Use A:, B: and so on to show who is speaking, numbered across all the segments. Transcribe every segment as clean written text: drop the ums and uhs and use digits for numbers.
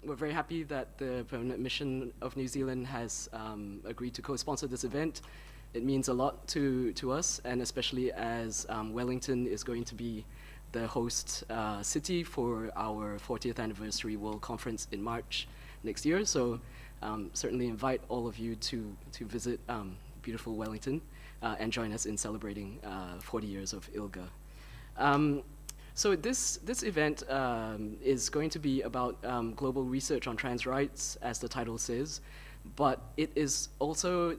A: We're very happy that the Permanent Mission of New Zealand has agreed to co-sponsor this event. It means a lot to us, and especially as Wellington is going to be the host city for our 40th anniversary World Conference in March next year. So certainly invite all of you to visit beautiful Wellington and join us in celebrating 40 years of ILGA. So this event is going to be about global research on trans rights, as the title says, but it is also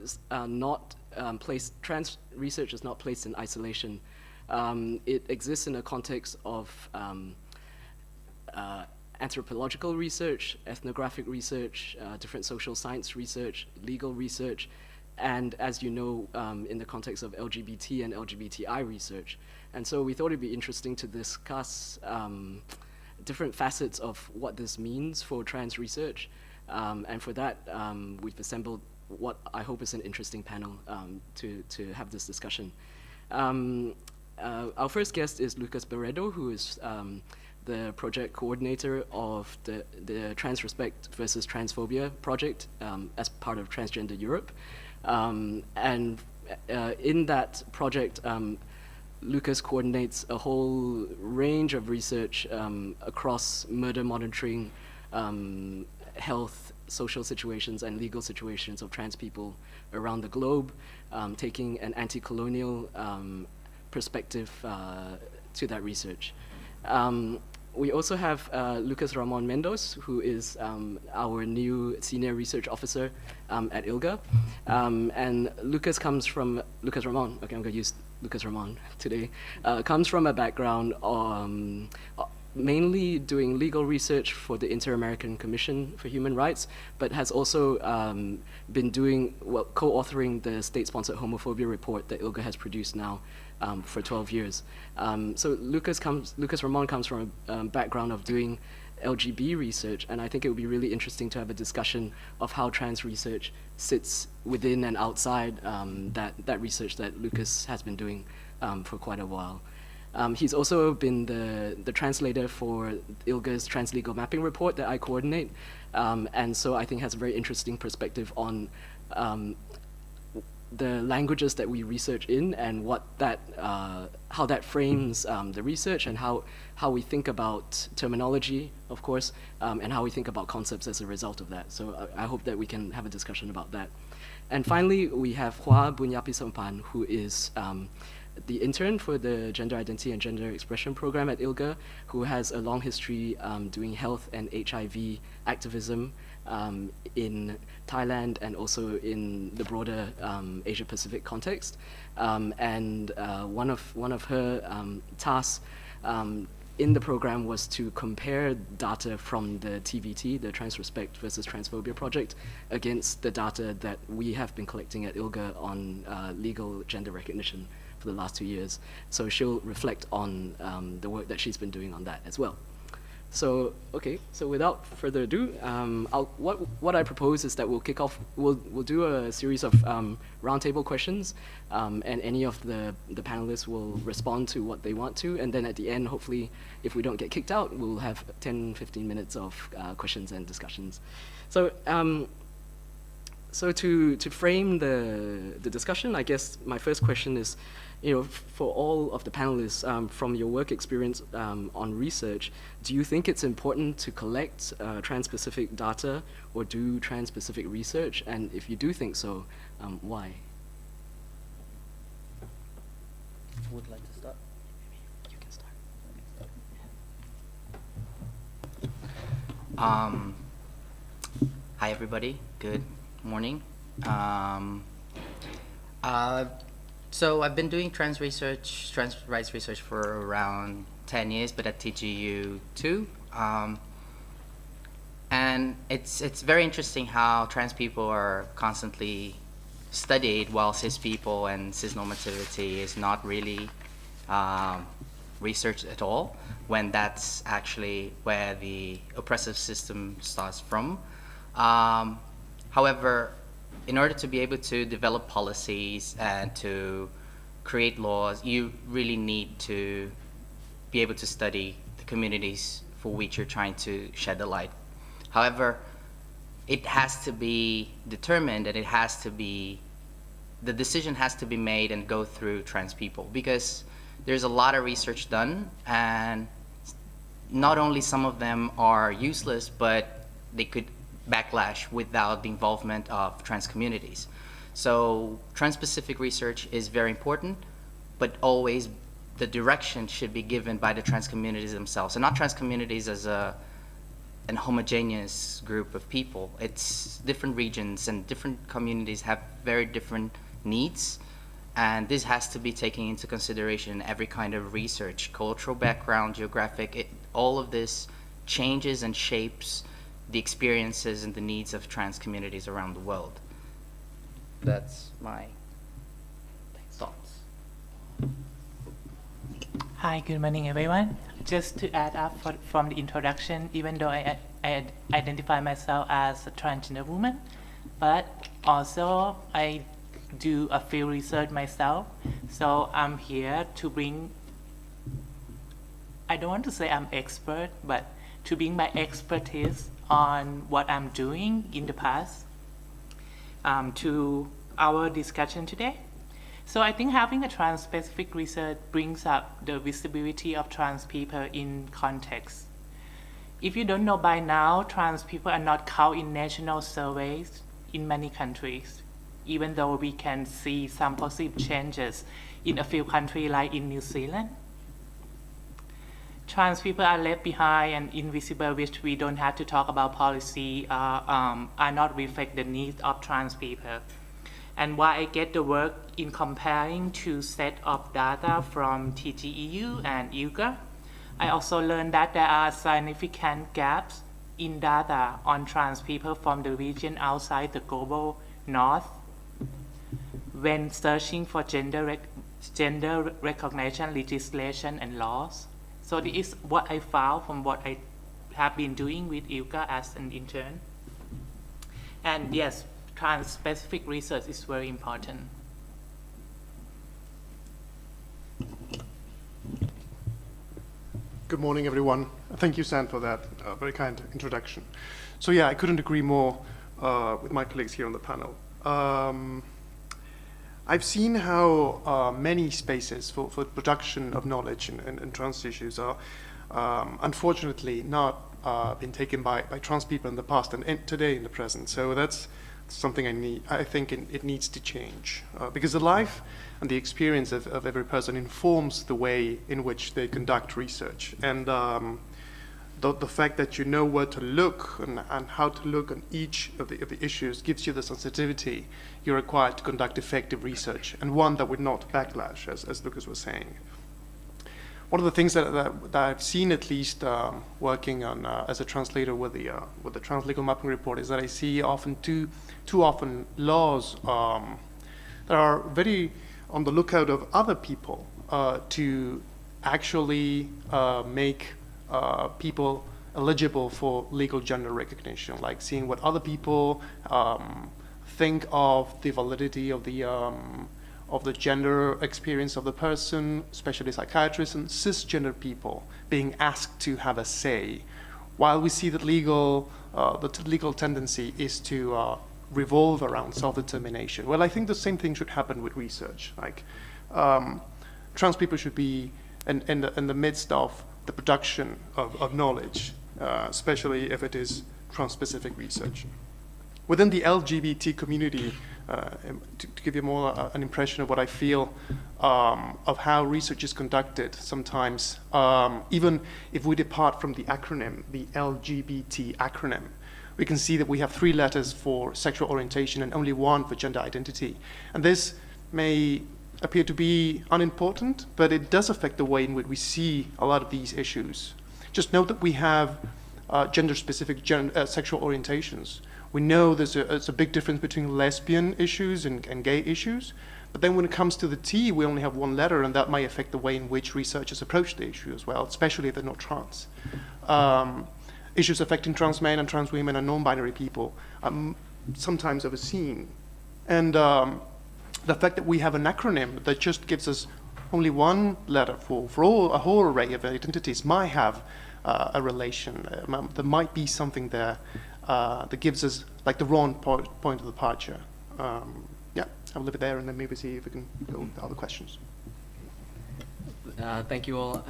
A: not placed, trans research is not placed in isolation. It exists in a context of anthropological research, ethnographic research, different social science research, legal research, and as you know, in the context of LGBT and LGBTI research. And so we thought it'd be interesting to discuss different facets of what this means for trans research. And for that, we've assembled what I hope is an interesting panel to have this discussion. Our first guest is Lucas Barredo, who is the project coordinator of the Trans Respect versus Transphobia project as part of Transgender Europe. And in that project, Lucas coordinates a whole range of research across murder monitoring, health, social situations, and legal situations of trans people around the globe, taking an anti-colonial perspective to that research. We also have Lucas Ramon Mendoz, who is our new senior research officer at ILGA. And Lucas Ramon, okay, I'm going to use Lucas Ramon today, comes from a background mainly doing legal research for the Inter-American Commission for Human Rights, but has also been doing, well, co-authoring the state-sponsored homophobia report that ILGA has produced now for 12 years. So Lucas Ramon comes from a background of doing LGB research, and I think it would be really interesting to have a discussion of how trans research sits within and outside that research that Lucas has been doing for quite a while. He's also been the translator for ILGA's Translegal Mapping Report that I coordinate, and so I think has a very interesting perspective on the languages that we research in and what that, how that frames the research and how we think about terminology, of course, and how we think about concepts as a result of that. So I hope that we can have a discussion about that. And finally, we have Hua Bunyapisampan, who is the intern for the Gender Identity and Gender Expression program at ILGA, who has a long history doing health and HIV activism in Thailand and also in the broader Asia-Pacific context. And one of her tasks in the program was to compare data from the TVT, the Trans Respect versus Transphobia project, against the data that we have been collecting at ILGA on legal gender recognition for the last 2 years. So she'll reflect on the work that she's been doing on that as well. So, okay, so without further ado, what I propose is that we'll kick off, we'll do a series of roundtable questions, and any of the panelists will respond to what they want to, and then at the end, hopefully, if we don't get kicked out, we'll have 10, 15 minutes of questions and discussions. So, so to frame the discussion, I guess my first question is, you know, for all of the panelists, from your work experience on research, do you think it's important to collect trans-specific data or do trans-specific research? And if you do think so, why?
B: Who would like to start?
A: You can start.
B: Hi everybody, good morning. So I've been doing trans rights research for around 10 years, but at TGEU too. And it's very interesting how trans people are constantly studied while cis people and cis normativity is not really researched at all, when that's actually where the oppressive system starts from. However, in order to be able to develop policies and to create laws, you really need to be able to study the communities for which you're trying to shed a light. However, it has to be determined, and the decision has to be made and go through trans people, because there's a lot of research done, and not only some of them are useless, but they could backlash without the involvement of trans communities. So trans-specific research is very important, but always the direction should be given by the trans communities themselves, and not trans communities as an homogeneous group of people. It's different regions, and different communities have very different needs, and this has to be taken into consideration in every kind of research: cultural background, geographic. All of this changes and shapes the experiences and the needs of trans communities around the world. That's my thoughts.
C: Hi, good morning, everyone. Just to add up from the introduction, even though I identify myself as a transgender woman, but also I do a field research myself. So I'm here to bring, I don't want to say I'm expert, but to bring my expertise on what I'm doing in the past to our discussion today. So I think having a trans-specific research brings up the visibility of trans people in context. If you don't know by now, trans people are not counted in national surveys in many countries, even though we can see some positive changes in a few countries like in New Zealand. Trans people are left behind and invisible, which we don't have to talk about policy, are not reflect the needs of trans people. And why I get the work in comparing two sets of data from TGEU and ILGA, I also learned that there are significant gaps in data on trans people from the region outside the global north when searching for gender recognition legislation and laws. So this is what I found from what I have been doing with ILGA as an intern. And yes, trans-specific research is very important.
D: Good morning, everyone. Thank you, San, for that very kind introduction. So yeah, I couldn't agree more with my colleagues here on the panel. I've seen how many spaces for production of knowledge and trans issues are unfortunately not been taken by trans people in the past and today in the present. So that's something I think it needs to change, because the life and the experience of every person informs the way in which they conduct research. And the fact that you know where to look and how to look on each of the issues gives you the sensitivity you're required to conduct effective research, and one that would not backlash, as Lucas was saying. One of the things that I've seen, at least working on as a translator with the Trans Legal Mapping Report, is that I see often too often laws that are very on the lookout of other people to actually make people eligible for legal gender recognition, like seeing what other people think of the validity of the gender experience of the person, especially psychiatrists and cisgender people being asked to have a say, while we see that the legal tendency is to revolve around self-determination. Well, I think the same thing should happen with research. Like, trans people should be in the midst of the production of knowledge, especially if it is trans-specific research. Within the LGBT community, to give you more an impression of what I feel of how research is conducted sometimes, even if we depart from the acronym, the LGBT acronym, we can see that we have 3 letters for sexual orientation and only 1 for gender identity. And this may appear to be unimportant, but it does affect the way in which we see a lot of these issues. Just note that we have gender-specific sexual orientations. We know there's a big difference between lesbian issues and gay issues, but then when it comes to the T, we only have 1 letter, and that might affect the way in which researchers approach the issue as well, especially if they're not trans. Issues affecting trans men and trans women and non-binary people are sometimes overseen. And the fact that we have an acronym that just gives us only 1 letter for a whole array of identities might have a relation. There might be something there that gives us like the wrong point of departure. Yeah, I'll leave it there and then maybe see if we can go with other questions.
A: Thank you all.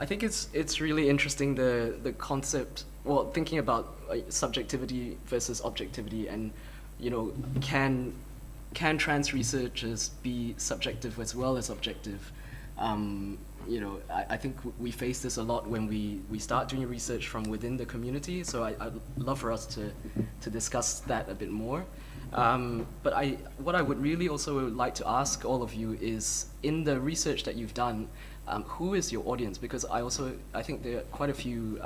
A: I think it's really interesting the concept. Well, thinking about subjectivity versus objectivity, and can trans researchers be subjective as well as objective? I think we face this a lot when we start doing research from within the community. So I'd love for us to discuss that a bit more. But what I would really also like to ask all of you is, in the research that you've done, who is your audience? Because I think there are quite a few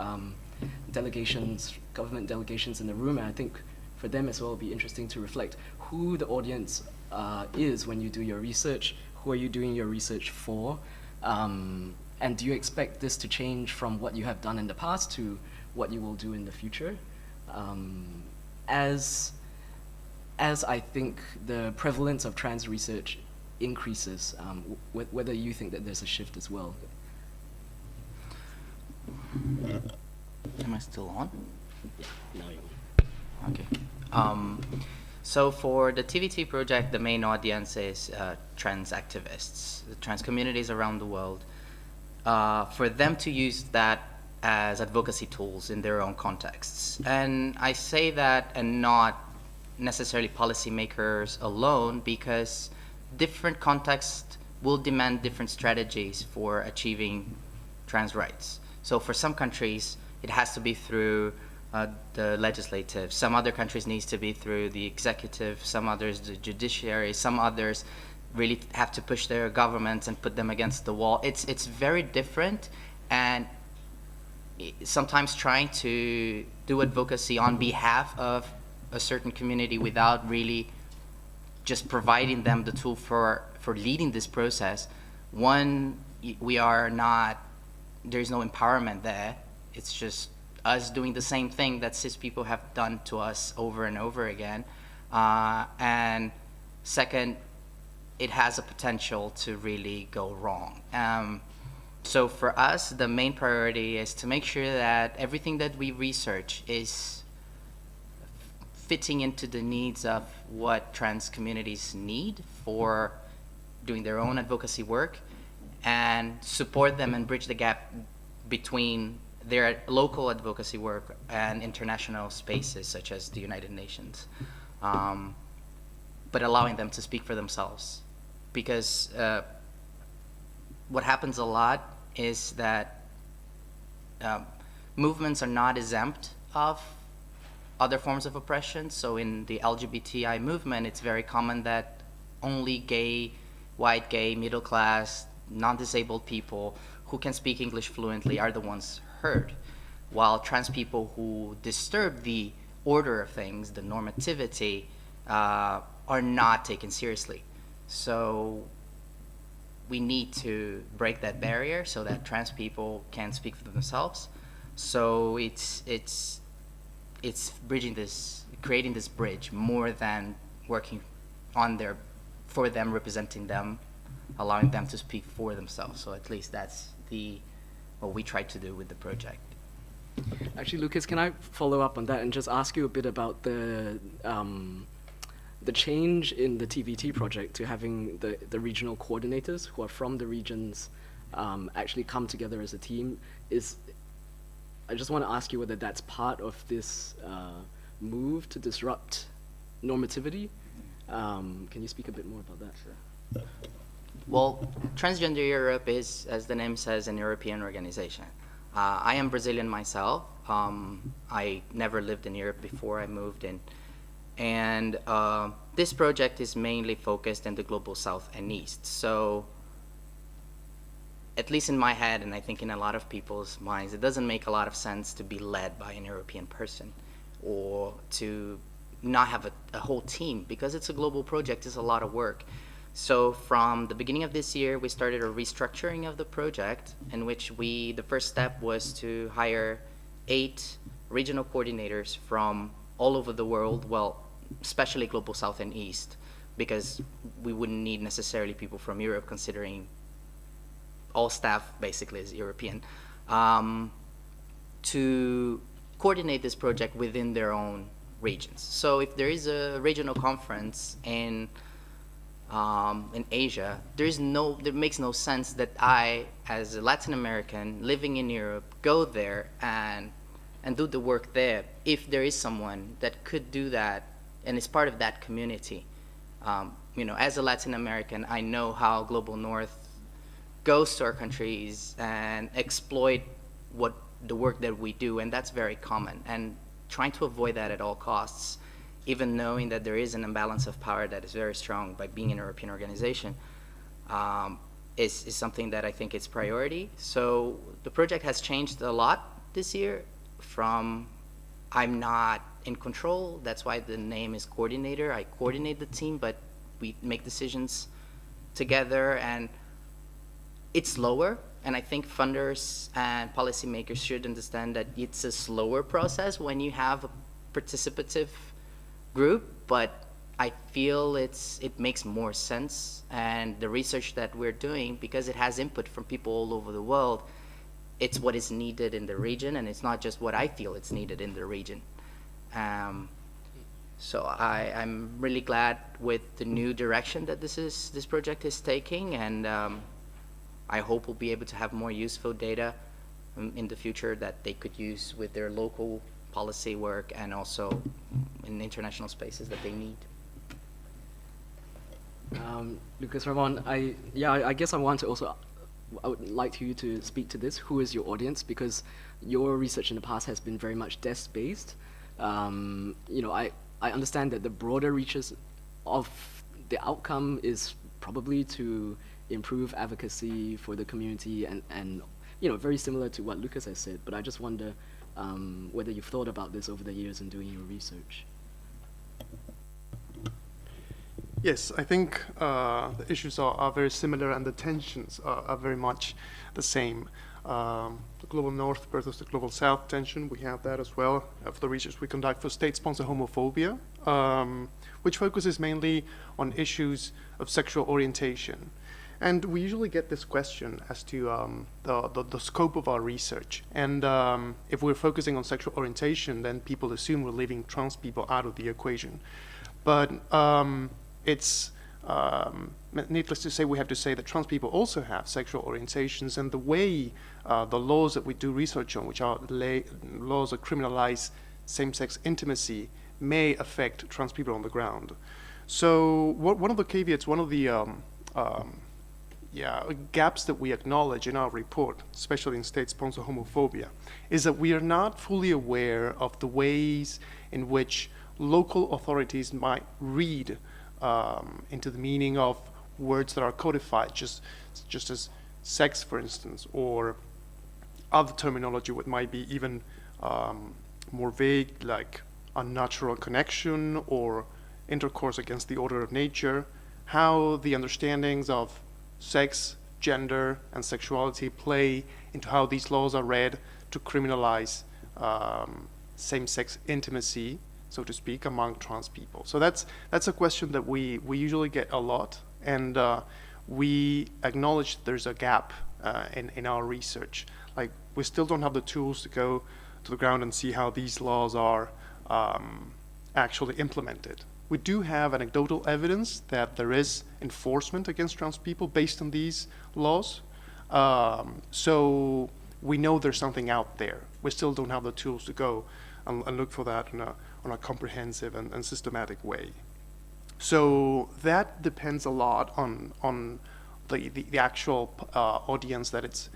A: delegations, government delegations in the room, and I think for them as well it'll be interesting to reflect who the audience is when you do your research. Who are you doing your research for? And do you expect this to change from what you have done in the past to what you will do in the future? As I think the prevalence of trans research increases, whether you think that there's a shift as well.
B: Am I still on?
A: Yeah, now you're on.
B: Okay. So for the TVT project, the main audience is trans activists, the trans communities around the world, for them to use that as advocacy tools in their own contexts. And I say that, and not necessarily policymakers alone, because different contexts will demand different strategies for achieving trans rights. So for some countries, it has to be through the legislative. Some other countries needs to be through the executive, some others the judiciary, some others really have to push their governments and put them against the wall. It's very different, and sometimes trying to do advocacy on behalf of a certain community without really just providing them the tool for leading this process. One, we are not, there's no empowerment there. It's just us doing the same thing that cis people have done to us over and over again. And second, it has a potential to really go wrong. So for us, the main priority is to make sure that everything that we research is fitting into the needs of what trans communities need for doing their own advocacy work, and support them and bridge the gap between their local advocacy work and international spaces such as the United Nations, but allowing them to speak for themselves. Because what happens a lot is that movements are not exempt of other forms of oppression. So in the LGBTI movement, it's very common that only gay, white gay, middle class, non-disabled people who can speak English fluently are the ones heard, while trans people who disturb the order of things, the normativity, are not taken seriously. So we need to break that barrier so that trans people can speak for themselves. So it's bridging this, creating this bridge more than working on for them, representing them, allowing them to speak for themselves. So at least that's what we try to do with the project.
A: Actually, Lucas, can I follow up on that and just ask you a bit about the change in the TVT project to having the regional coordinators who are from the regions actually come together as a team? I just want to ask you whether that's part of this move to disrupt normativity. Can you speak a bit more about that? Sure.
B: Well, Transgender Europe is, as the name says, an European organization. I am Brazilian myself. I never lived in Europe before I moved in. And this project is mainly focused in the global south and east. So, at least in my head, and I think in a lot of people's minds, it doesn't make a lot of sense to be led by an European person or to not have a whole team, because it's a global project, it's a lot of work. So from the beginning of this year, we started a restructuring of the project, in which the first step was to hire 8 regional coordinators from all over the world, well, especially global south and east, because we wouldn't need necessarily people from Europe, considering all staff basically is European. to coordinate this project within their own regions. So if there is a regional conference in Asia, there makes no sense that I, as a Latin American living in Europe, go there and do the work there if there is someone that could do that and is part of that community. As a Latin American, I know how Global North goes to our countries and exploit the work that we do, and that's very common. And trying to avoid that at all costs, even knowing that there is an imbalance of power that is very strong by being an European organization, is something that I think is priority. So the project has changed a lot this year from I'm not in control, that's why the name is coordinator. I coordinate the team, but we make decisions together, and it's slower. And I think funders and policymakers should understand that it's a slower process when you have a participative group, but I feel it makes more sense. And the research that we're doing, because it has input from people all over the world, it's what is needed in the region, and it's not just what I feel it's needed in the region. So I'm really glad with the new direction that this project is taking, and I hope we'll be able to have more useful data in the future that they could use with their local policy work and also in international spaces that they need.
A: Lucas, Ramon, I guess I would like you to speak to this. Who is your audience? Because your research in the past has been very much desk-based. I understand that the broader reaches of the outcome is probably to improve advocacy for the community and very similar to what Lucas has said, but I just wonder whether you've thought about this over the years in doing your research.
D: Yes, I think the issues are very similar, and the tensions are very much the same. The global north versus the global south tension, we have that as well for the research we conduct for state-sponsored homophobia, which focuses mainly on issues of sexual orientation. And we usually get this question as to the scope of our research. And if we're focusing on sexual orientation, then people assume we're leaving trans people out of the equation. But it's needless to say, we have to say that trans people also have sexual orientations, and the way the laws that we do research on, which are laws that criminalize same-sex intimacy, may affect trans people on the ground. So one of the caveats, one of the gaps that we acknowledge in our report, especially in state-sponsored homophobia, is that we are not fully aware of the ways in which local authorities might read into the meaning of words that are codified, just as sex, for instance, or other terminology what might be even more vague, like unnatural connection or intercourse against the order of nature, how the understandings of sex, gender, and sexuality play into how these laws are read to criminalize same-sex intimacy, so to speak, among trans people. So that's a question that we usually get a lot, and we acknowledge there's a gap in our research. Like, we still don't have the tools to go to the ground and see how these laws are actually implemented. We do have anecdotal evidence that there is enforcement against trans people based on these laws. So we know there's something out there. We still don't have the tools to go and look for that on a comprehensive and systematic way. So that depends a lot on the actual audience that it's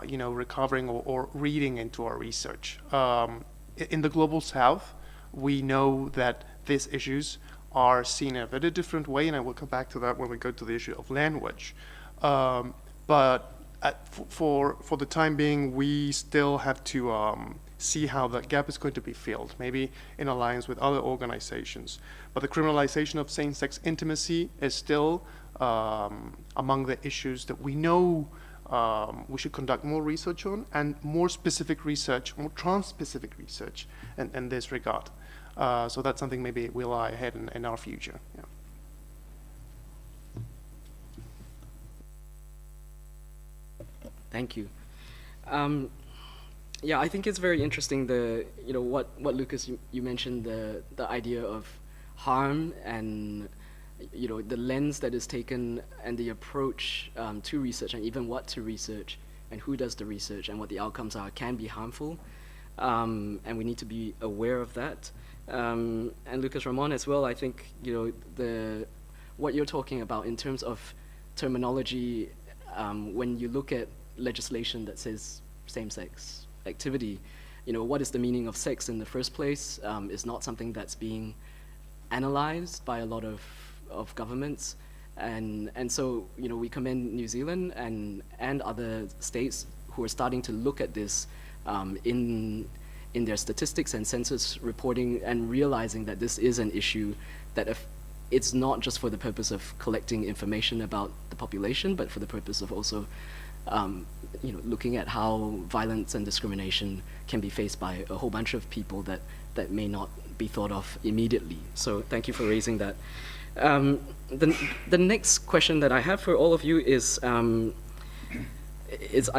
D: recovering or reading into our research. In the Global South, we know that these issues are seen in a very different way, and I will come back to that when we go to the issue of language. But for the time being, we still have to see how that gap is going to be filled, maybe in alliance with other organizations. But the criminalization of same-sex intimacy is still among the issues that we know we should conduct more research on, and more specific research, more trans-specific research in this regard. So that's something maybe will lie ahead in our future. Yeah.
A: Thank you. Yeah, I think it's very interesting what Lucas you mentioned, the idea of harm and the lens that is taken and the approach to research, and even what to research and who does the research and what the outcomes are can be harmful, and we need to be aware of that. And Lucas Ramon as well, I think what you're talking about in terms of terminology, when you look at legislation that says same-sex activity, what is the meaning of sex in the first place is not something that's being analyzed by a lot of governments, and so we commend New Zealand and other states who are starting to look at this in their statistics and census reporting, and realizing that this is an issue that it's not just for the purpose of collecting information about the population, but for the purpose of also looking at how violence and discrimination can be faced by a whole bunch of people that may not be thought of immediately. So thank you for raising that. The next question that I have for all of you is I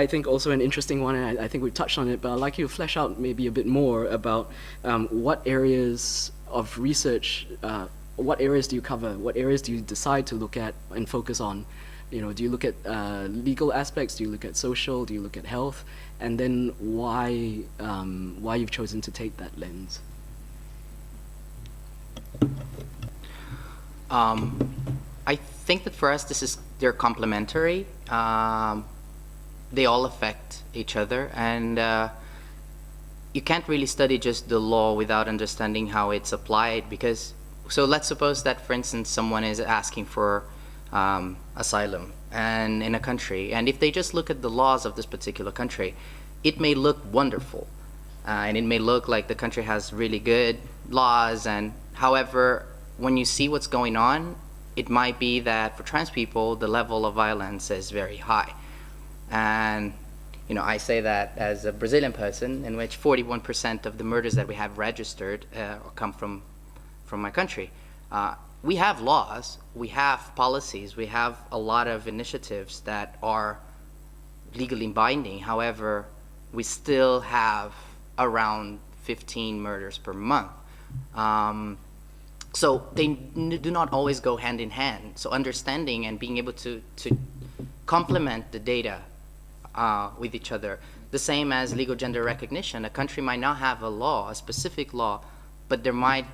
A: think also an interesting one, and I think we've touched on it, but I'd like you to flesh out maybe a bit more about what areas of research, what areas do you cover, what areas do you decide to look at and focus on? Do you look at legal aspects? Do you look at social? Do you look at health? And then why you've chosen to take that lens?
B: I think that for us, they're complementary. They all affect each other, and you can't really study just the law without understanding how it's applied. So let's suppose that, for instance, someone is asking for asylum and in a country, and if they just look at the laws of this particular country, it may look wonderful, and it may look like the country has really good laws, and however, when you see what's going on, it might be that for trans people the level of violence is very high. And I say that as a Brazilian person, in which 41% of the murders that we have registered come from my country. We have laws, we have policies, we have a lot of initiatives that are legally binding. However, we still have around 15 murders per month. So they do not always go hand in hand. So understanding and being able to complement the data with each other. The same as legal gender recognition. A country might not have a law, a specific law, but there might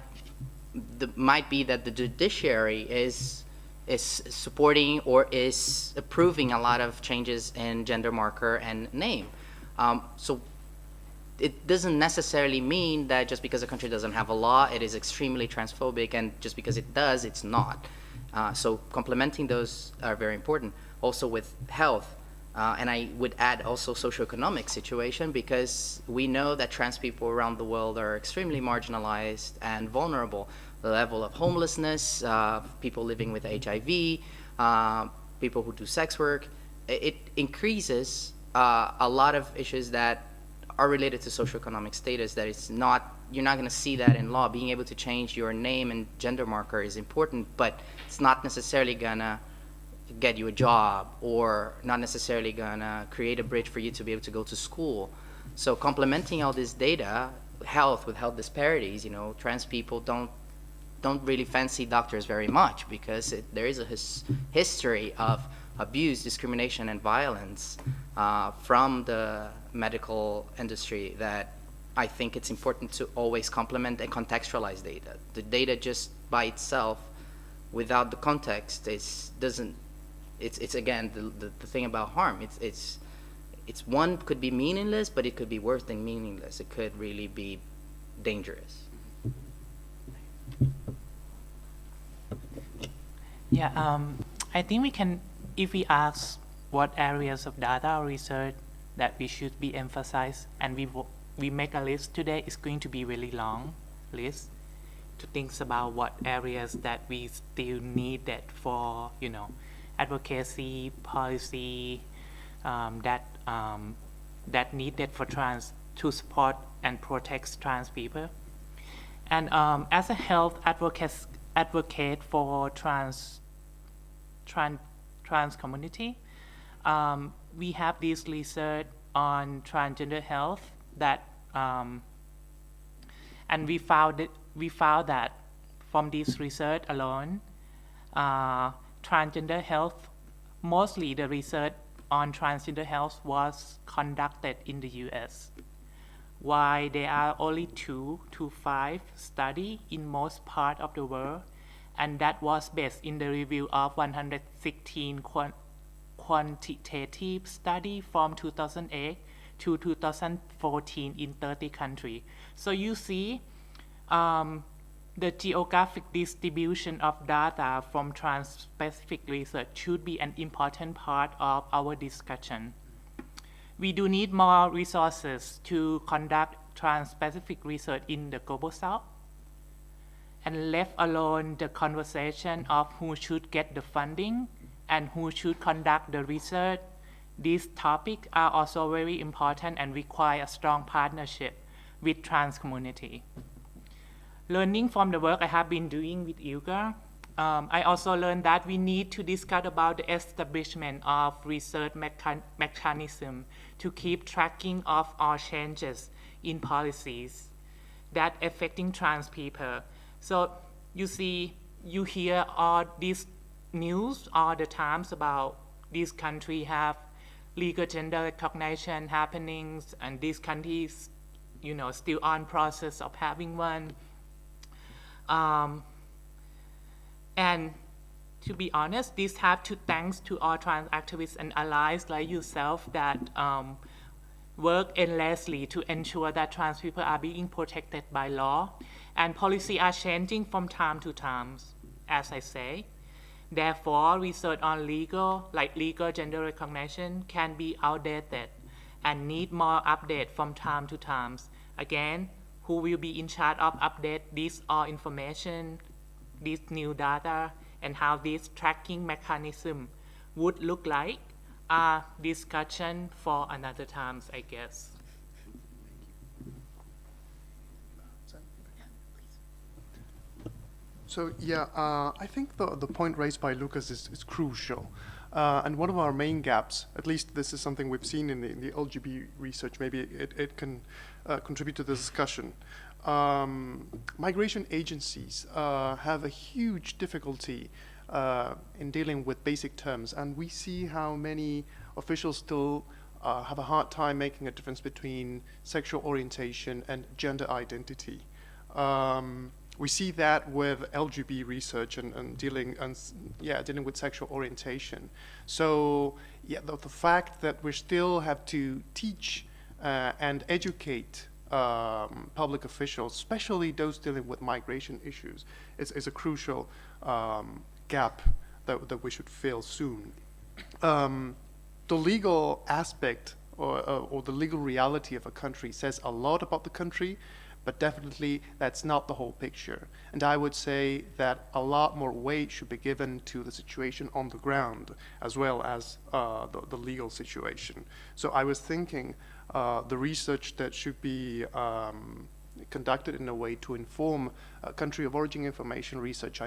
B: be that the judiciary is supporting or is approving a lot of changes in gender marker and name. So it doesn't necessarily mean that just because a country doesn't have a law, it is extremely transphobic, and just because it does, it's not. So complementing those are very important. Also with health, and I would add also socioeconomic situation, because we know that trans people around the world are extremely marginalized and vulnerable. The level of homelessness, people living with HIV, people who do sex work, it increases a lot of issues that are related to socioeconomic status that you're not going to see that in law. Being able to change your name and gender marker is important, but it's not necessarily going to get you a job, or not necessarily going to create a bridge for you to be able to go to school. So complementing all this data, health, with health disparities, trans people don't really fancy doctors very much, because there is a history of abuse, discrimination, and violence from the medical industry that I think it's important to always complement and contextualize data. The data just by itself, without the context, it's again the thing about harm. It's one could be meaningless, but it could be worse than meaningless. It could really be dangerous.
C: Yeah, I think we can, if we ask what areas of data or research that we should be emphasized, and we make a list today, it's going to be really long list to think about what areas that we still need that for, advocacy, policy, that needed for trans, to support and protect trans people. And as a health advocate for trans community, we have this research on transgender health that, and we found that from this research alone, transgender health, mostly the research on transgender health was conducted in the US, while there are only 2 to 5 studies in most parts of the world, and that was based in the review of 116 quantitative study from 2008 to 2014 in 30 countries. So you see, the geographic distribution of data from trans-specific research should be an important part of our discussion. We do need more resources to conduct trans-specific research in the Global South, and left alone the conversation of who should get the funding and who should conduct the research. These topics are also very important and require a strong partnership with trans community. Learning from the work I have been doing with ILGA, I also learned that we need to discuss about the establishment of research mechanism to keep tracking of all changes in policies that affecting trans people. So you see, you hear all these news all the times about these countries have legal gender recognition happenings, and these countries, still on process of having one. And to be honest, this have to thanks to all trans activists and allies like yourself that work endlessly to ensure that trans people are being protected by law, and policy are changing from time to time, as I say. Therefore, research on legal gender recognition can be outdated and need more update from time to time. Again, who will be in charge of update this all information, this new data, and how this tracking mechanism would look like, are discussion for another times, I guess.
D: So yeah, I think the point raised by Lucas is crucial. And one of our main gaps, at least this is something we've seen in the LGB research, maybe it can contribute to the discussion. Migration agencies have a huge difficulty in dealing with basic terms, and we see how many officials still have a hard time making a difference between sexual orientation and gender identity. We see that with LGB research and dealing with sexual orientation. So yeah, the fact that we still have to teach and educate public officials, especially those dealing with migration issues, is a crucial gap that we should fill soon. The legal aspect or the legal reality of a country says a lot about the country, but definitely that's not the whole picture. And I would say that a lot more weight should be given to the situation on the ground as well as the legal situation. So I was thinking the research that should be conducted in a way to inform country of origin information research,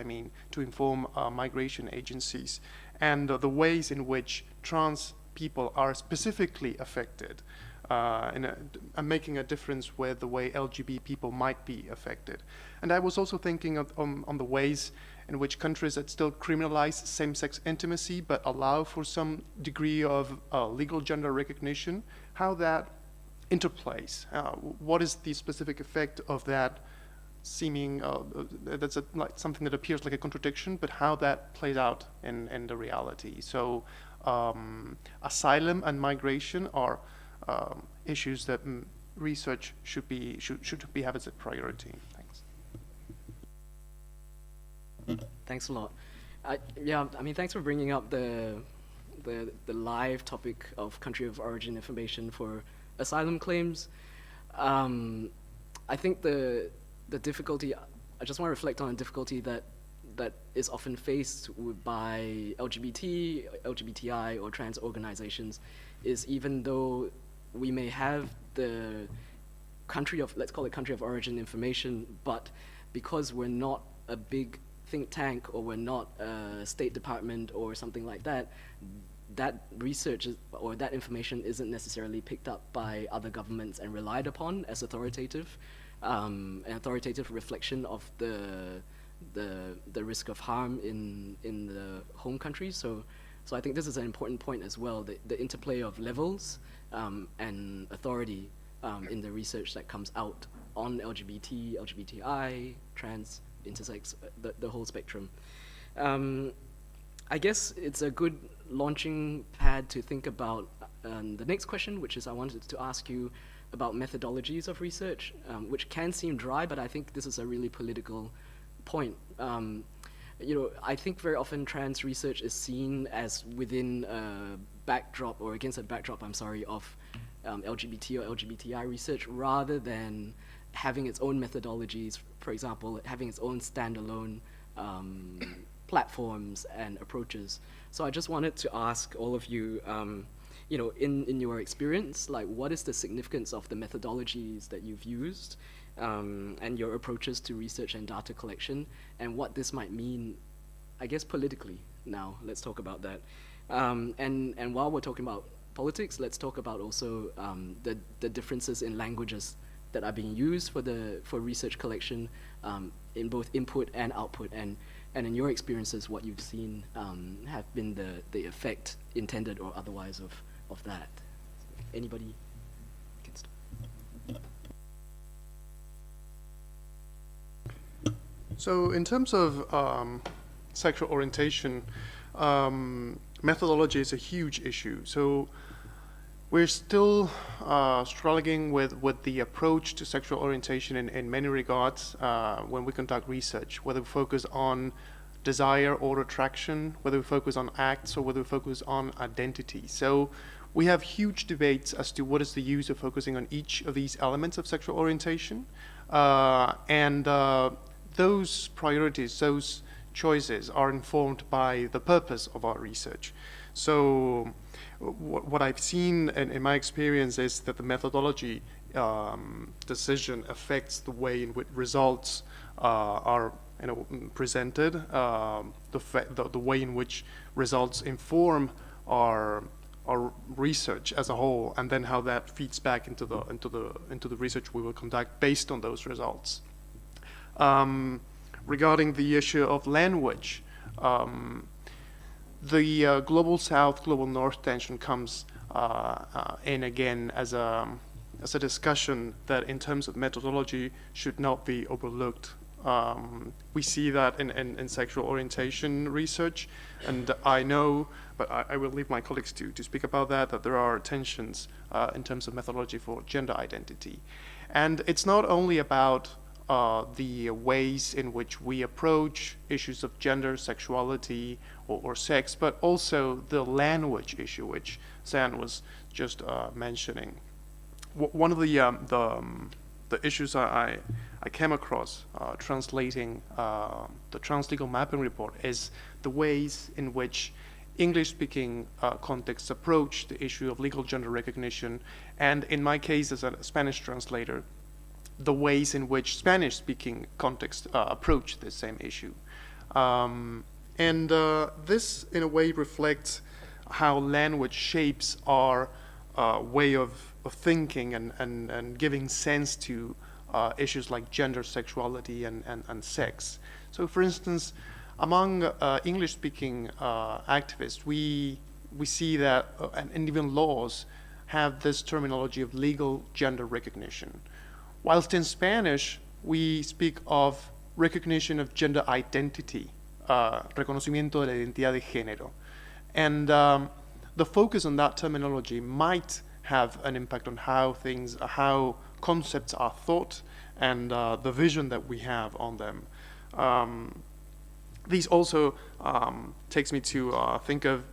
D: to inform migration agencies, and the ways in which trans people are specifically affected and making a difference with the way LGBT people might be affected. And I was also thinking on the ways in which countries that still criminalize same-sex intimacy but allow for some degree of legal gender recognition, how that interplays. What is the specific effect of that seeming, that's something that appears like a contradiction, but how that plays out in the reality. So asylum and migration are issues that research should have as a priority. Thanks.
A: Thanks a lot. Thanks for bringing up the live topic of country of origin information for asylum claims. I think the difficulty, I just want to reflect on a difficulty that is often faced by LGBT, LGBTI, or trans organizations, is even though we may have the country of, let's call it country of origin information, but because we're not a big think tank or we're not a State Department or something like that, that research or that information isn't necessarily picked up by other governments and relied upon as authoritative, an authoritative reflection of the risk of harm in the home country. So I think this is an important point as well, the interplay of levels and authority in the research that comes out on LGBT, LGBTI, trans, intersex, the whole spectrum. I guess it's a good launching pad to think about the next question, which is I wanted to ask you about methodologies of research, which can seem dry, but I think this is a really political point. I think very often trans research is seen as within a backdrop, or against a backdrop, of LGBT or LGBTI research, rather than having its own methodologies, for example, having its own standalone platforms and approaches. So I just wanted to ask all of you, in your experience, like, what is the significance of the methodologies that you've used and your approaches to research and data collection, and what this might mean, I guess, politically now? Let's talk about that. And while we're talking about politics, let's talk about also the differences in languages that are being used for research collection in both input and output, and in your experiences, what you've seen have been the effect, intended or otherwise, of that. Anybody can start.
D: So in terms of sexual orientation, methodology is a huge issue. So we're still struggling with the approach to sexual orientation in many regards when we conduct research, whether we focus on desire or attraction, whether we focus on acts, or whether we focus on identity. So we have huge debates as to what is the use of focusing on each of these elements of sexual orientation. And those priorities, those choices are informed by the purpose of our research. So what I've seen in my experience is that the methodology decision affects the way in which results are presented, the way in which results inform our research as a whole, and then how that feeds back into the research we will conduct based on those results. Regarding the issue of language, the global south, global north tension comes in again as a discussion that in terms of methodology should not be overlooked. We see that in sexual orientation research, and I know, but I will leave my colleagues to speak about that there are tensions in terms of methodology for gender identity. And it's not only about the ways in which we approach issues of gender, sexuality, or sex, but also the language issue, which San was just mentioning. One of the issues I came across translating the Translegal Mapping Report is the ways in which English-speaking contexts approach the issue of legal gender recognition, and in my case as a Spanish translator, the ways in which Spanish-speaking contexts approach the same issue. And this, in a way, reflects how language shapes our way of thinking and giving sense to issues like gender, sexuality, and sex. So, for instance, among English-speaking activists, we see that, and even laws, have this terminology of legal gender recognition. Whilst in Spanish, we speak of recognition of gender identity, reconocimiento de la identidad de género. And the focus on that terminology might have an impact on how concepts are thought and the vision that we have on them. These also takes me to think of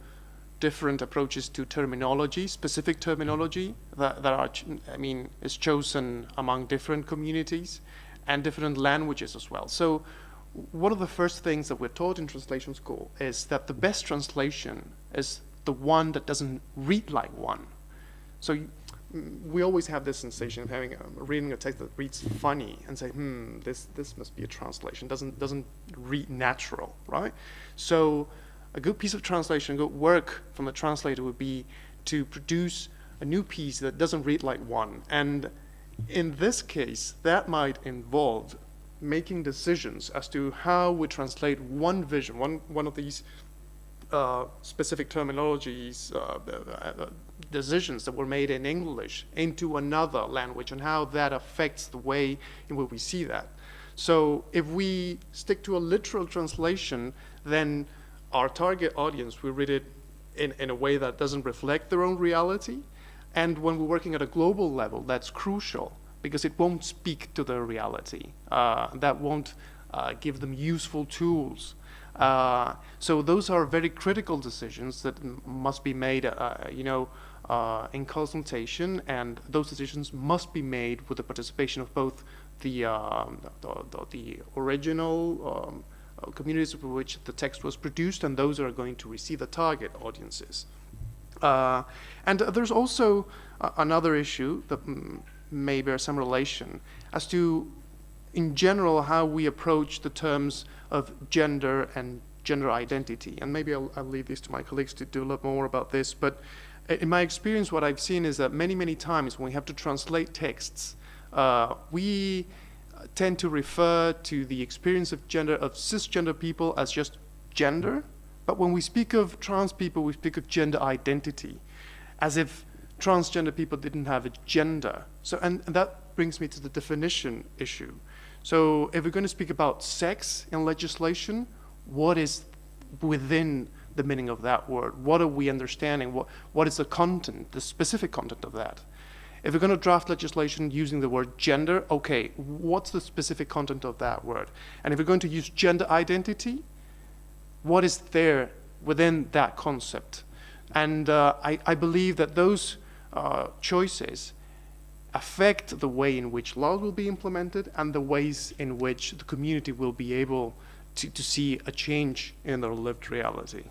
D: different approaches to terminology, specific terminology that is chosen among different communities and different languages as well. So one of the first things that we're taught in translation school is that the best translation is the one that doesn't read like one. So we always have this sensation of reading a text that reads funny and say, this must be a translation. Doesn't read natural, right? So a good piece of translation, good work from a translator would be to produce a new piece that doesn't read like one. And in this case, that might involve making decisions as to how we translate one vision, one of these specific terminologies, decisions that were made in English into another language, and how that affects the way in which we see that. So if we stick to a literal translation, then our target audience will read it in a way that doesn't reflect their own reality. And when we're working at a global level, that's crucial, because it won't speak to their reality. That won't give them useful tools. So those are very critical decisions that must be made, in consultation, and those decisions must be made with the participation of both the original communities for which the text was produced, and those that are going to receive the target audiences. And there's also another issue that may bear some relation as to, in general, how we approach the terms of gender and gender identity. And maybe I'll leave this to my colleagues to do a lot more about this, but in my experience, what I've seen is that many times when we have to translate texts, we tend to refer to the experience of gender, of cisgender people, as just gender. But when we speak of trans people, we speak of gender identity, as if transgender people didn't have a gender. So, and that brings me to the definition issue. So if we're going to speak about sex in legislation, what is within the meaning of that word? What are we understanding? What is the content, the specific content of that? If we're going to draft legislation using the word gender, okay, what's the specific content of that word? And if we're going to use gender identity, what is there within that concept? And I believe that those choices affect the way in which laws will be implemented and the ways in which the community will be able to see a change in their lived reality.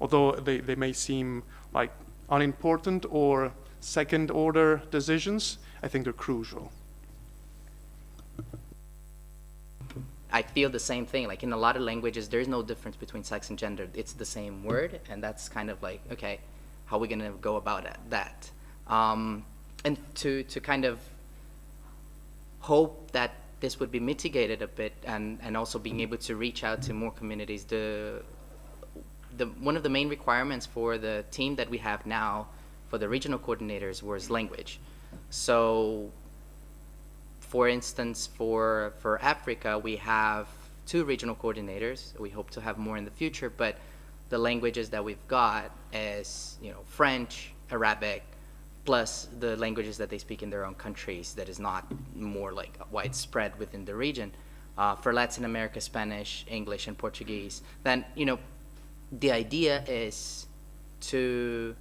D: Although they may seem like unimportant or second-order decisions, I think they're crucial.
B: I feel the same thing. Like in a lot of languages, there's no difference between sex and gender. It's the same word, and that's kind of like, okay, how are we gonna go about that? And to kind of hope that this would be mitigated a bit, and also being able to reach out to more communities. One of the main requirements for the team that we have now for the regional coordinators was language. So for instance, for Africa, we have 2 regional coordinators. We hope to have more in the future, but the languages that we've got is, French, Arabic, plus the languages that they speak in their own countries that is not more like widespread within the region. For Latin America, Spanish, English, and Portuguese. Then, the idea is to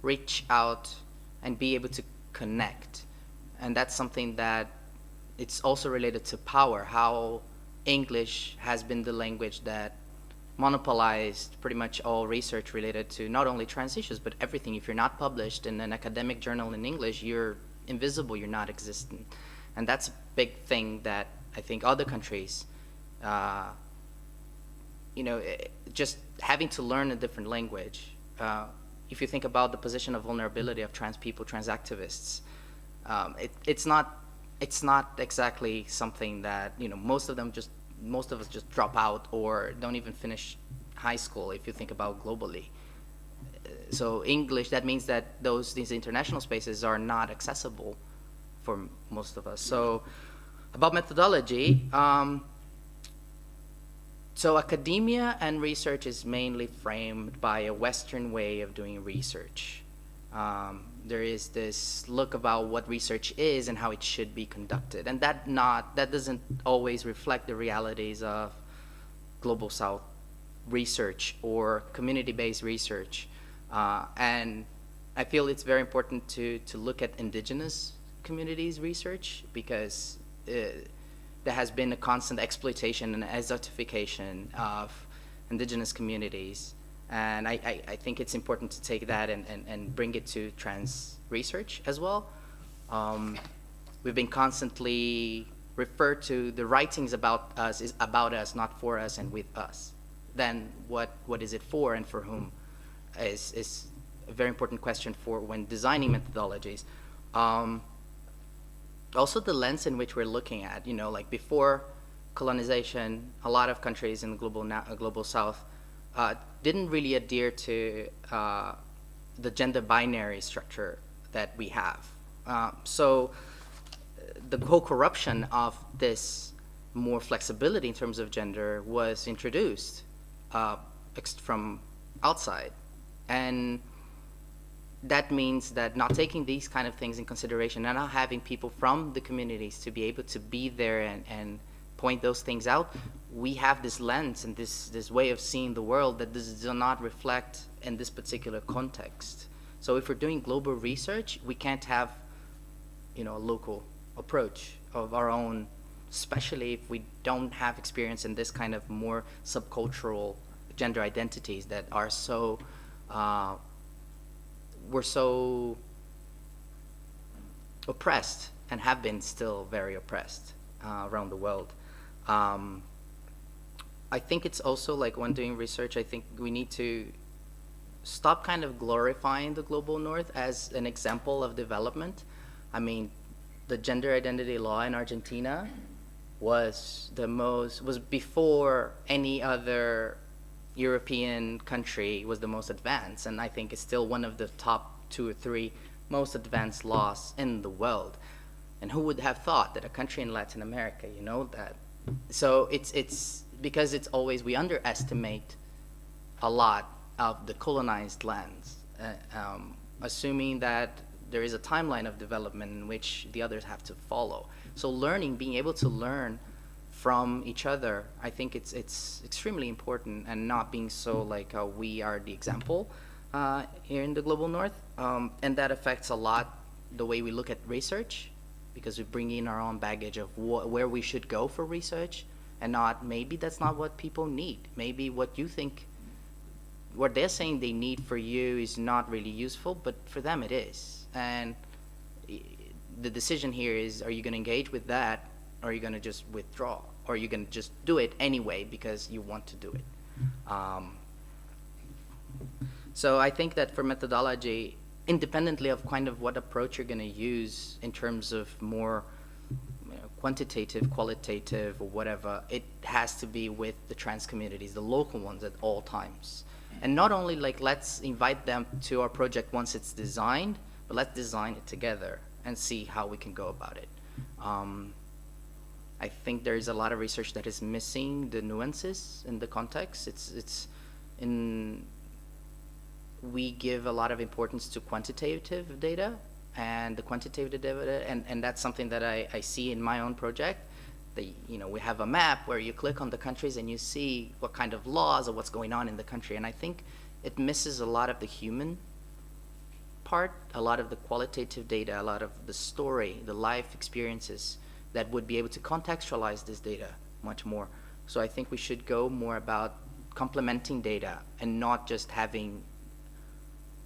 B: reach out and be able to connect. And that's something that it's also related to power, how English has been the language that monopolized pretty much all research related to not only trans issues, but everything. If you're not published in an academic journal in English, you're invisible, you're not existent. And that's a big thing that I think other countries, just having to learn a different language. If you think about the position of vulnerability of trans people, trans activists, it's not exactly something that, most of us just drop out or don't even finish high school if you think about globally. So English, that means that these international spaces are not accessible for most of us. So about methodology, so academia and research is mainly framed by a Western way of doing research. There is this look about what research is and how it should be conducted, and that doesn't always reflect the realities of Global South research or community-based research. And I feel it's very important to look at indigenous communities research, because there has been a constant exploitation and exotification of indigenous communities. And I think it's important to take that and bring it to trans research as well. We've been constantly referred to, the writings about us is about us, not for us and with us. then what is it for and for whom is a very important question for when designing methodologies. Also the lens in which we're looking at, like before colonization, a lot of countries in the global south didn't really adhere to the gender binary structure that we have. So the whole corruption of this more flexibility in terms of gender was introduced from outside. And that means that not taking these kind of things in consideration and not having people from the communities to be able to be there and point those things out, we have this lens and this way of seeing the world that does not reflect in this particular context. So if we're doing global research, we can't have a local approach of our own, especially if we don't have experience in this kind of more subcultural gender identities that are so we're so oppressed and have been still very oppressed around the world. I think it's also like when doing research, I think we need to stop kind of glorifying the global north as an example of development. I mean, the gender identity law in Argentina was before any other European country was the most advanced, and I think it's still one of the top 2 or 3 most advanced laws in the world. And who would have thought that a country in Latin America, that? So it's because it's always, we underestimate a lot of the colonized lands, assuming that there is a timeline of development in which the others have to follow. So being able to learn from each other, I think it's extremely important, and not being so like we are the example here in the global north, and that affects a lot the way we look at research, because we bring in our own baggage of where we should go for research, and maybe that's not what people need. Maybe what you think, what they're saying they need for you is not really useful, but for them it is. And the decision here is, are you going to engage with that, or are you going to just withdraw? Or are you going to just do it anyway because you want to do it? So I think that for methodology, independently of kind of what approach you're going to use in terms of more quantitative, qualitative, or whatever, it has to be with the trans communities, the local ones at all times. And not only like, let's invite them to our project once it's designed, but let's design it together and see how we can go about it. I think there is a lot of research that is missing the nuances in the context. We give a lot of importance to quantitative data, and the quantitative data, and that's something that I see in my own project. We have a map where you click on the countries and you see what kind of laws or what's going on in the country, and I think it misses a lot of the human part, a lot of the qualitative data, a lot of the story, the life experiences that would be able to contextualize this data much more. So I think we should go more about complementing data and not just having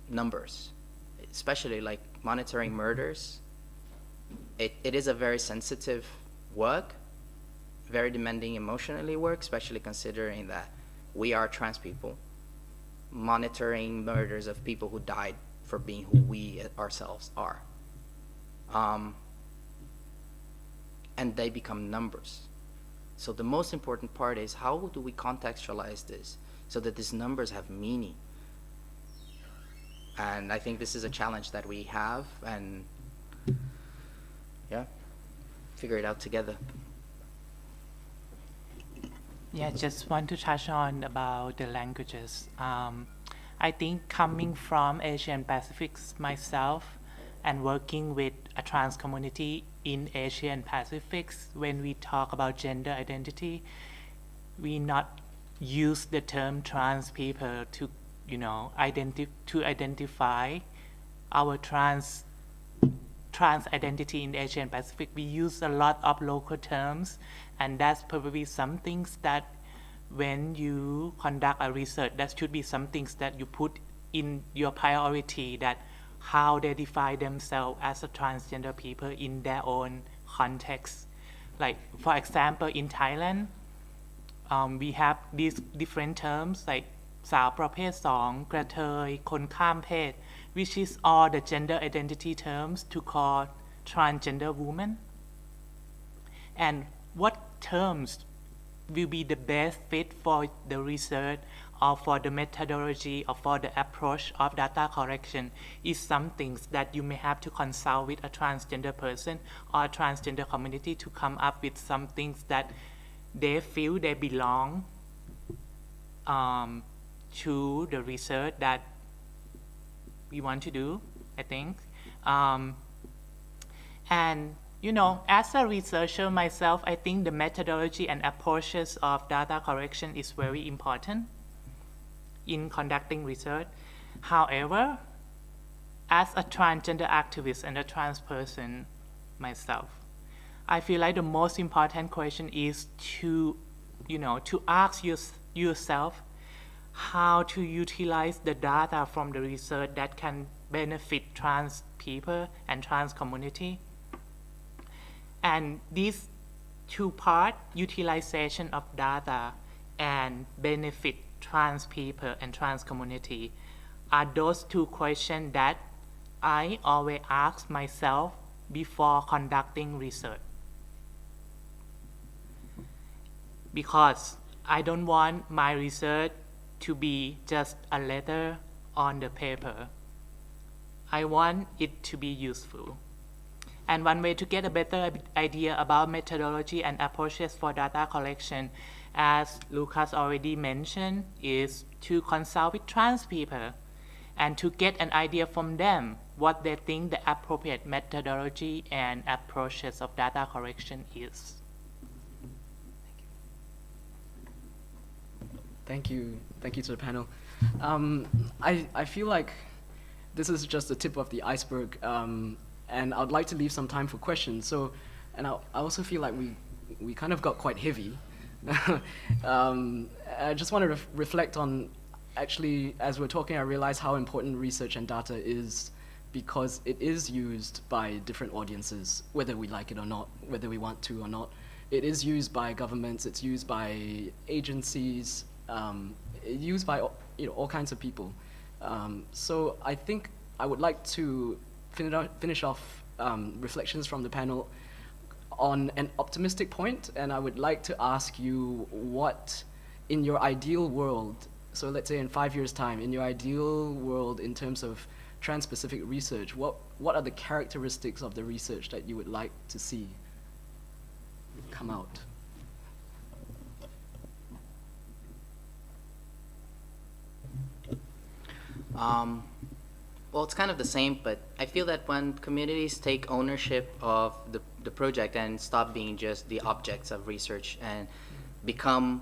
B: numbers, especially like monitoring murders. It is a very sensitive work, very demanding emotionally work, especially considering that we are trans people, monitoring murders of people who died for being who we ourselves are. And they become numbers. So the most important part is, how do we contextualize this so that these numbers have meaning? And I think this is a challenge that we have, and figure it out together.
C: Yeah, just want to touch on about the languages. I think coming from Asia and Pacific myself, and working with a trans community in Asia and Pacific, when we talk about gender identity, we not use the term trans people to identify our trans identity in Asia and Pacific. We use a lot of local terms, and that's probably some things that when you conduct a research, that should be some things that you put in your priority, that how they define themselves as a transgender people in their own context. Like, for example, in Thailand, we have these different terms like สาวประเภทสองกระเทยคนข้ามเพศ which is all the gender identity terms to call transgender woman. And what terms will be the best fit for the research or for the methodology or for the approach of data collection is some things that you may have to consult with a transgender person or a transgender community to come up with some things that they feel they belong to the research that we want to do, I think. And you know, as a researcher myself, I think the methodology and approaches of data collection is very important in conducting research. However, as a transgender activist and a trans person myself, I feel like the most important question is to, to ask yourself how to utilize the data from the research that can benefit trans people and trans community. And these two parts, utilization of data and benefit trans people and trans community, are those two questions that I always ask myself before conducting research. Because I don't want my research to be just a letter on the paper. I want it to be useful. And one way to get a better idea about methodology and approaches for data collection, as Lucas already mentioned, is to consult with trans people and to get an idea from them what they think the appropriate methodology and approaches of data collection is.
A: Thank you to the panel. I feel like this is just the tip of the iceberg, and I'd like to leave some time for questions. So, and I also feel like we kind of got quite heavy. I just wanted to reflect on, actually, as we're talking, I realize how important research and data is, because it is used by different audiences, whether we like it or not, whether we want to or not. It is used by governments, it's used by agencies, it's used by all kinds of people. So I think I would like to finish off reflections from the panel on an optimistic point, and I would like to ask you what, in your ideal world, so let's say in 5 years' time, in your ideal world in terms of trans-specific research, what are the characteristics of the research that you would like to see come out?
B: Well, it's kind of the same, but I feel that when communities take ownership of the project and stop being just the objects of research and become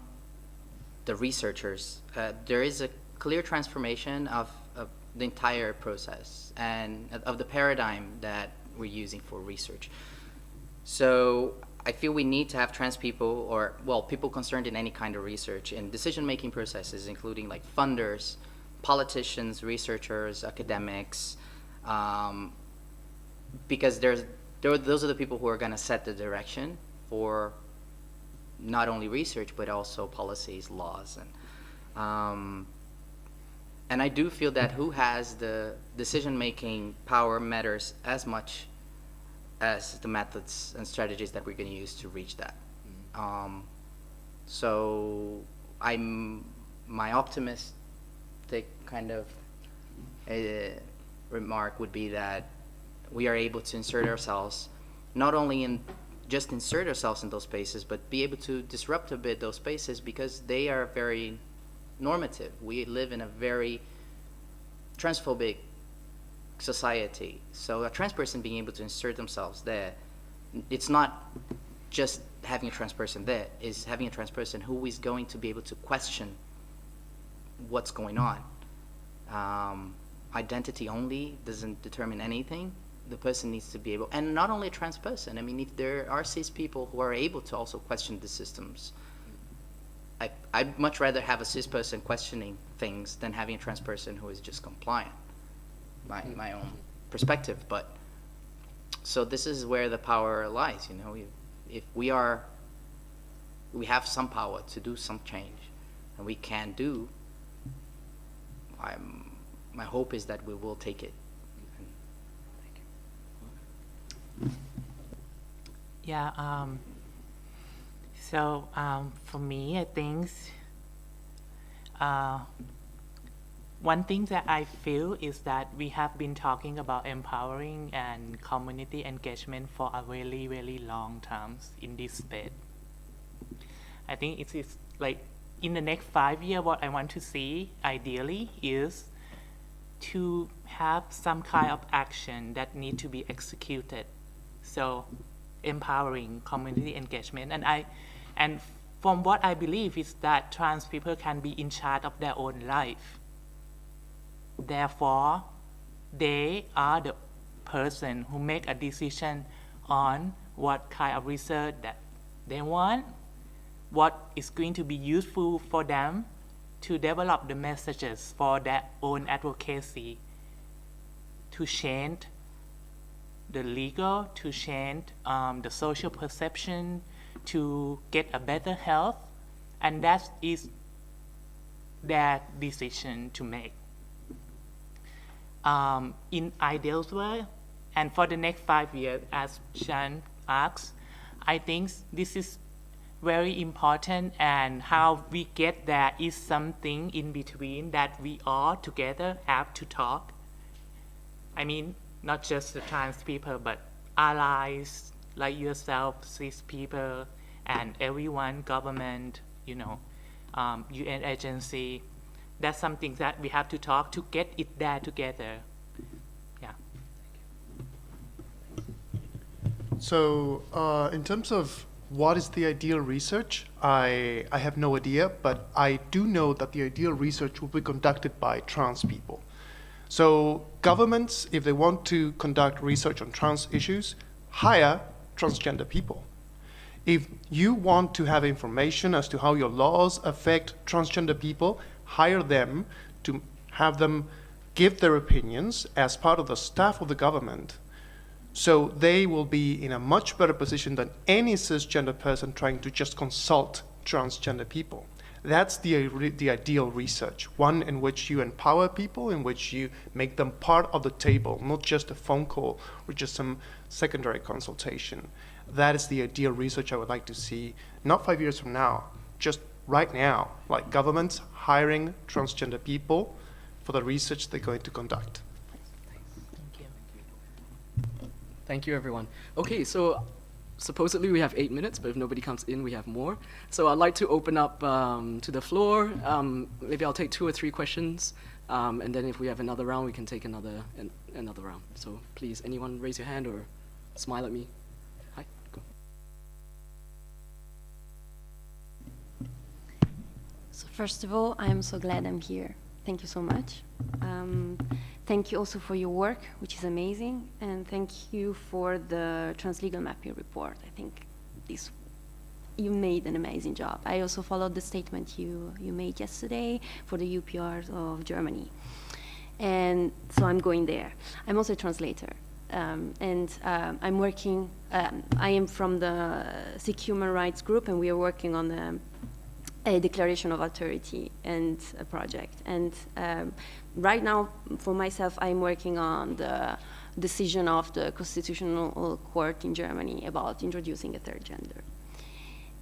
B: the researchers, there is a clear transformation of the entire process and of the paradigm that we're using for research. So I feel we need to have trans people, or, well, people concerned in any kind of research in decision-making processes, including like funders, politicians, researchers, academics, because those are the people who are going to set the direction for not only research but also policies, laws, and I do feel that who has the decision-making power matters as much as the methods and strategies that we're going to use to reach that. So my optimistic kind of remark would be that we are able to insert ourselves, not only just insert ourselves in those spaces, but be able to disrupt a bit those spaces, because they are very normative. We live in a very transphobic society. So a trans person being able to insert themselves there, it's not just having a trans person there, it's having a trans person who is going to be able to question what's going on. Identity only doesn't determine anything. The person needs to be able, and not only a trans person, I mean, if there are cis people who are able to also question the systems, I'd much rather have a cis person questioning things than having a trans person who is just compliant. My own perspective, but so this is where the power lies, if we are we have some power to do some change, and we can do, my hope is that we will take it.
C: Yeah, for me, I think one thing that I feel is that we have been talking about empowering and community engagement for a really, really long time in this space. I think it is like in the next 5 years, what I want to see ideally is to have some kind of action that need to be executed. So empowering community engagement, and from what I believe is that trans people can be in charge of their own life. Therefore, they are the person who make a decision on what kind of research that they want, what is going to be useful for them to develop the messages for their own advocacy, to change the legal, to change the social perception, to get a better health, and that is their decision to make. In ideal world, and for the next 5 years, as Shan asked, I think this is very important, and how we get there is something in between that we all together have to talk. I mean, not just the trans people, but allies like yourself, cis people, and everyone, government, UN agency. That's something that we have to talk to get it there together. Yeah.
D: So in terms of what is the ideal research, I have no idea, but I do know that the ideal research will be conducted by trans people. So governments, if they want to conduct research on trans issues, hire transgender people. If you want to have information as to how your laws affect transgender people, hire them to have them give their opinions as part of the staff of the government. So they will be in a much better position than any cisgender person trying to just consult transgender people. That's the ideal research, one in which you empower people, in which you make them part of the table, not just a phone call or just some secondary consultation. That is the ideal research I would like to see, not 5 years from now, just right now, like governments hiring transgender people for the research they're going to conduct.
C: Thank you.
A: Thank you, everyone. Okay, so supposedly we have 8 minutes, but if nobody comes in, we have more. So I'd like to open up to the floor. Maybe I'll take 2 or 3 questions, and then if we have another round, we can take another round. So please, anyone raise your hand or smile at me. Hi, go.
E: So first of all, I am so glad I'm here. Thank you so much. Thank you also for your work, which is amazing, and thank you for the translegal mapping report. I think you made an amazing job. I also followed the statement you made yesterday for the UPRs of Germany, and so I'm going there. I'm also a translator, and I'm working. I am from the Sikh Human Rights Group, and we are working on a declaration of authority and a project. And right now, for myself, I'm working on the decision of the Constitutional Court in Germany about introducing a third gender.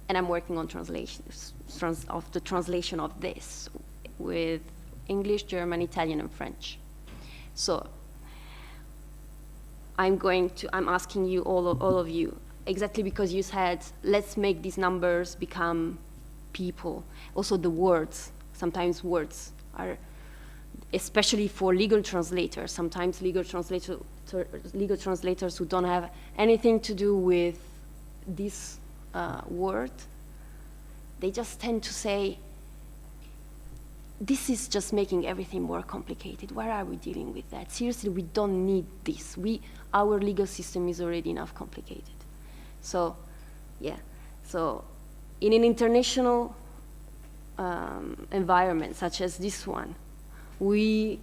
E: And I'm working on the translation of this with English, German, Italian, and French. So I'm asking you, all of you, exactly because you said, let's make these numbers become people. Also the words, sometimes words are, especially for legal translators, sometimes legal translators who don't have anything to do with this word, they just tend to say, this is just making everything more complicated. Why are we dealing with that? Seriously, we don't need this. Our legal system is already enough complicated. So, yeah. So, in an international environment such as this one, we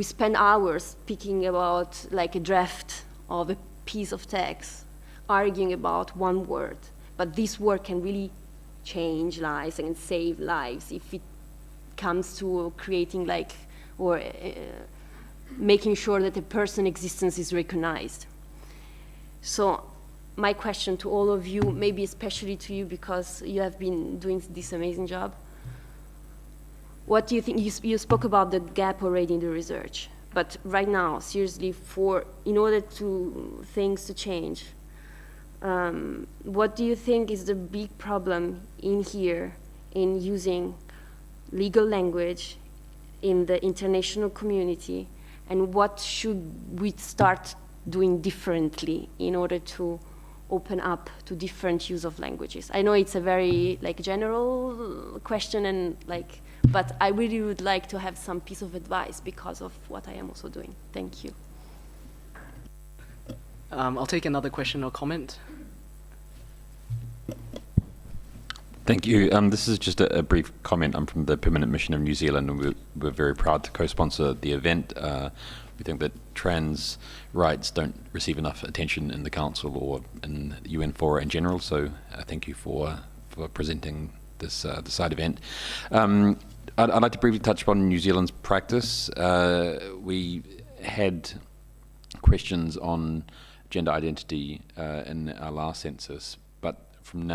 E: spend hours speaking about like a draft of a piece of text, arguing about one word, but this word can really change lives and save lives if it comes to creating like, or making sure that a person's existence is recognized. So my question to all of you, maybe especially to you because you have been doing this amazing job. What do you think? You spoke about the gap already in the research, but right now, seriously, in order to things to change, what do you think is the big problem in here in using legal language in the international community, and what should we start doing differently in order to open up to different use of languages? I know it's a very like general question and like, but I really would like to have some piece of advice because of what I am also doing. Thank you.
A: I'll take another question or comment.
F: Thank you. This is just a brief comment. I'm from the Permanent Mission of New Zealand, and we're very proud to co-sponsor the event. We think that trans rights don't receive enough attention in the Council or in UN fora in general, so thank you for presenting this side event. I'd like to briefly touch upon New Zealand's practice. We had questions on gender identity in our last census, but from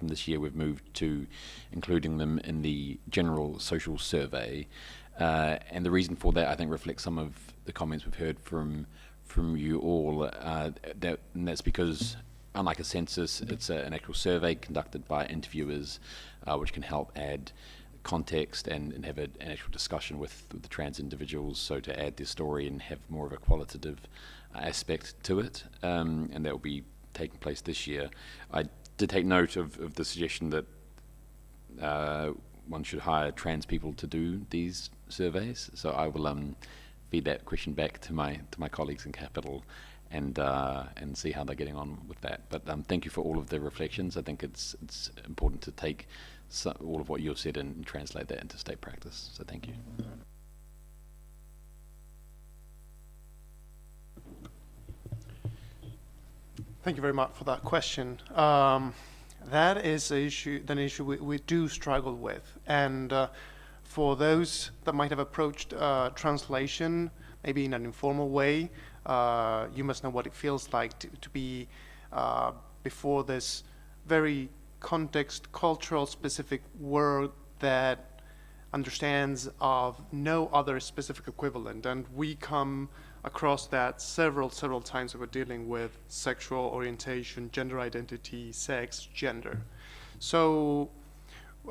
F: this year, we've moved to including them in the general social survey. And the reason for that, I think, reflects some of the comments we've heard from you all. And that's because, unlike a census, it's an actual survey conducted by interviewers, which can help add context and have an actual discussion with the trans individuals, so to add their story and have more of a qualitative aspect to it. And that will be taking place this year. I did take note of the suggestion that one should hire trans people to do these surveys. So I will feed that question back to my colleagues in Capital and see how they're getting on with that. But thank you for all of the reflections. I think it's important to take all of what you've said and translate that into state practice. So thank you.
D: Thank you very much for that question. That is an issue we do struggle with. And for those that might have approached translation, maybe in an informal way, you must know what it feels like to be before this very context, cultural specific word that understands of no other specific equivalent. And we come across that several times when we're dealing with sexual orientation, gender identity, sex, gender. So,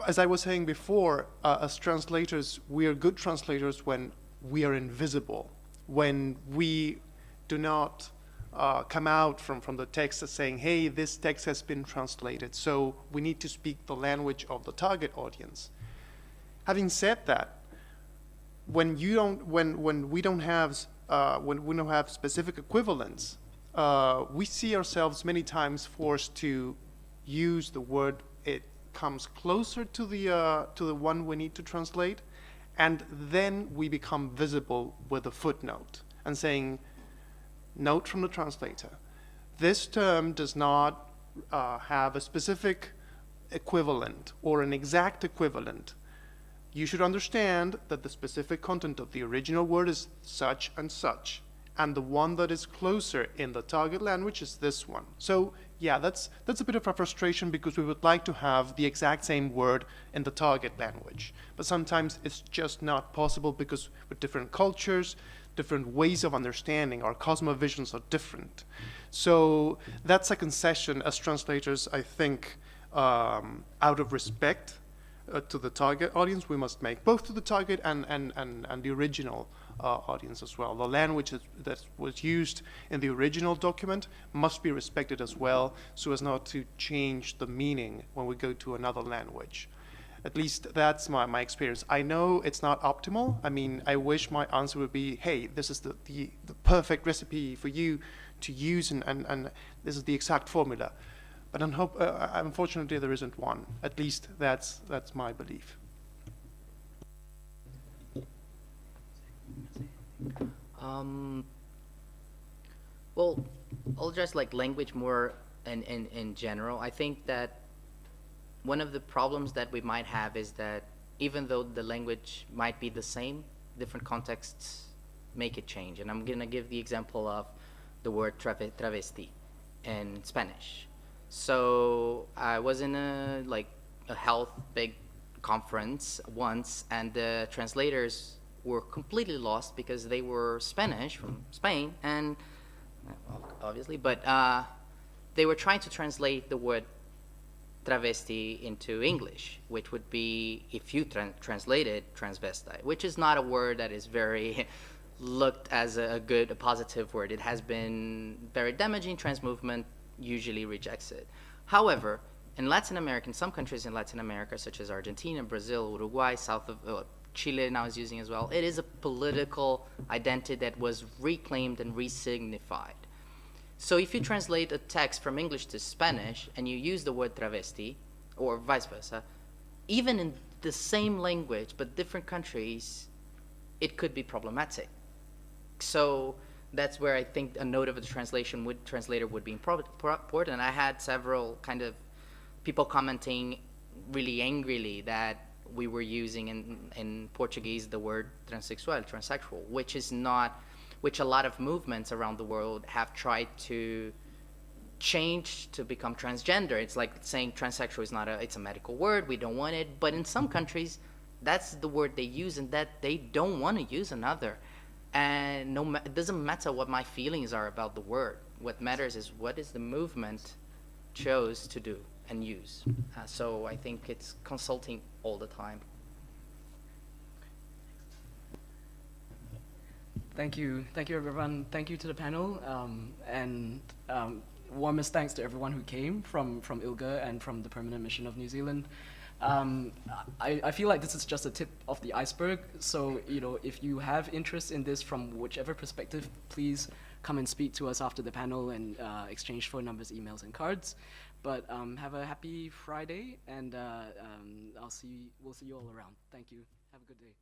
D: as I was saying before, as translators, we are good translators when we are invisible, when we do not come out from the text as saying, hey, this text has been translated, so we need to speak the language of the target audience. Having said that, when we don't have specific equivalents, we see ourselves many times forced to use the word it comes closer to the one we need to translate, and then we become visible with a footnote and saying, note from the translator, this term does not have a specific equivalent or an exact equivalent. You should understand that the specific content of the original word is such and such, and the one that is closer in the target language is this one. So yeah, that's a bit of a frustration because we would like to have the exact same word in the target language. But sometimes it's just not possible because with different cultures, different ways of understanding, our cosmovisions are different. So that's a concession as translators, I think, out of respect to the target audience, we must make, both to the target and the original audience as well. The language that was used in the original document must be respected as well, so as not to change the meaning when we go to another language. At least that's my experience. I know it's not optimal. I mean, I wish my answer would be, hey, this is the perfect recipe for you to use, and this is the exact formula. But unfortunately, there isn't one. At least that's my belief.
B: Well, I'll address like language more in general. I think that one of the problems that we might have is that even though the language might be the same, different contexts make it change. And I'm gonna give the example of the word travesti in Spanish. So I was in a health big conference once, and the translators were completely lost because they were Spanish from Spain, and well, obviously, but they were trying to translate the word travesti into English, which would be, if you translated, transvestite, which is not a word that is very looked as a positive word. It has been very damaging. Trans movement usually rejects it. However, in Latin America, in some countries in Latin America, such as Argentina, Brazil, Uruguay, south of Chile now is using as well, it is a political identity that was reclaimed and resignified. So if you translate a text from English to Spanish and you use the word travesti, or vice versa, even in the same language but different countries, it could be problematic. So that's where I think a note of the translator would be important. I had several kind of people commenting really angrily that we were using in Portuguese the word transsexual, which a lot of movements around the world have tried to change to become transgender. It's like saying transsexual is it's a medical word, we don't want it, but in some countries, that's the word they use, and that they don't want to use another. And it doesn't matter what my feelings are about the word. What matters is what is the movement chose to do and use. So I think it's consulting all the time.
A: Thank you, everyone. Thank you to the panel, and warmest thanks to everyone who came from ILGA and from the Permanent Mission of New Zealand. I feel like this is just a tip of the iceberg. So if you have interest in this from whichever perspective, please come and speak to us after the panel and exchange phone numbers, emails, and cards. But have a happy Friday, and we'll see you all around. Thank you. Have a good day.